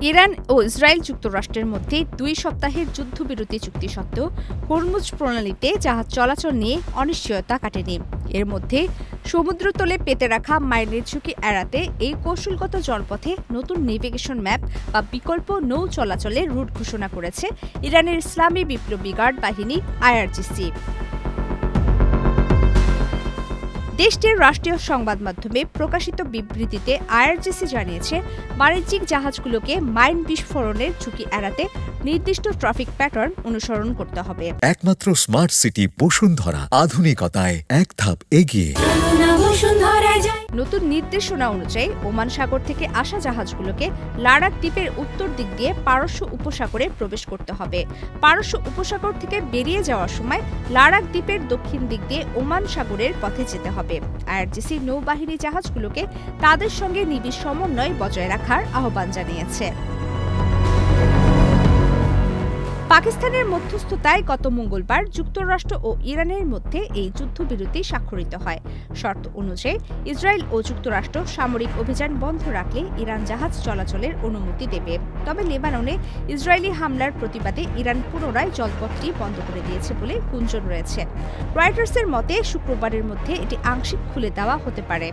Iran ও Israel যুক্তরাষ্ট্রের মধ্যে ২ সপ্তাহের যুদ্ধবিরতি চুক্তি সত্ত্বেও হরমুজ প্রণালীতে জাহাজ চলাচল নিয়ে অনিশ্চয়তা কাটেনি। এর মধ্যে সমুদ্রতলে পেতে রাখা মাইলের ঝুঁকি এড়াতে এই কৌশলগত জলপথে নতুন নেভিগেশন ম্যাপ বা বিকল্প নৌ চলাচলের রুট ঘোষণা করেছে ইরানের ইসলামী বিপ্লবী গার্ড বাহিনী আইআরজিসি। দেশটির রাষ্ট্রীয় সংবাদ মাধ্যমে প্রকাশিত বিবৃতিতে আইআরজিসি জানিয়েছে, বাণিজ্যিক জাহাজগুলোকে মাইন বিস্ফোরণের ঝুঁকি এড়াতে নির্দিষ্ট ট্রাফিক প্যাটার্ন অনুসরণ করতে হবে। একমাত্র স্মার্ট সিটি বসুন্ধরা, আধুনিকতায় এক ধাপ এগিয়ে। নতুন নির্দেশনা অনুযায়ী ওমান সাগর থেকে আসা জাহাজগুলোকে লাডাখ দ্বীপের উত্তর দিক দিয়ে পারস্য উপসাগরে প্রবেশ করতে হবে। পারস্য উপসাগর থেকে বেরিয়ে যাওয়ার সময় লাডাখ দ্বীপের দক্ষিণ দিক দিয়ে ওমান সাগরের পথে যেতে হবে। আইআরজিসি নৌবাহিনী জাহাজগুলোকে তাদের সঙ্গে নিবিড় সমন্বয় বজায় রাখার আহ্বান জানিয়েছে। পাকিস্তানের মধ্যস্থতায় গত মঙ্গলবার যুক্তরাষ্ট্র ও ইরানের মধ্যে এই যুদ্ধবিরতি স্বাক্ষরিত হয়। শর্ত অনুযায়ী ইসরায়েল ও যুক্তরাষ্ট্র সামরিক অভিযান বন্ধ রাখলে ইরান জাহাজ চলাচলের অনুমতি দেবে। তবে লেবাননে ইসরায়েলি হামলার প্রতিবাদে ইরান পুনরায় জলপথটি বন্ধ করে দিয়েছে বলে গুঞ্জন রয়েছে। রয়টার্সের মতে শুক্রবারের মধ্যে এটি আংশিক খুলে দেওয়া হতে পারে।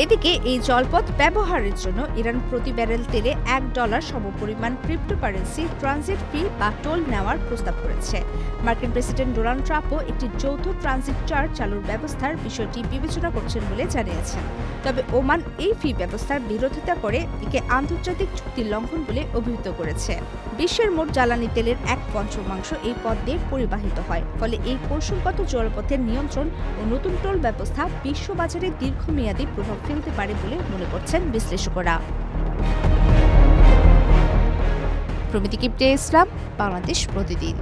এদিকে এই জলপথ ব্যবহারের জন্য ইরান প্রতি ব্যারেল তেলে $1 সমপরিমাণ ক্রিপ্টোকারেন্সি ট্রানজিট ফি বা টোল নেওয়ার প্রস্তাব করেছে। মার্কিন প্রেসিডেন্ট ডোনাল্ড ট্রাম্পও একটি যৌথ ট্রানজিট চার্জ চালুর ব্যবস্থার বিষয়টি বিবেচনা করছেন বলে জানিয়েছেন। তবে ওমান এই ফি ব্যবস্থার বিরোধিতা করে একে আন্তর্জাতিক চুক্তি লঙ্ঘন বলে অভিহিত করেছে। বিশ্বের মোট জ্বালানি তেলের 1/5 এই পথ দিয়ে পরিবাহিত হয়। ফলে এই কৌশলগত জলপথের নিয়ন্ত্রণ ও নতুন টোল ব্যবস্থা বিশ্ববাজারে দীর্ঘমেয়াদী প্রভাব ফেলতে পারে বলে মনে করছেন বিশ্লেষকরা। প্রমিতি কিপ্টে ইসলাম, বাংলাদেশ প্রতিদিন।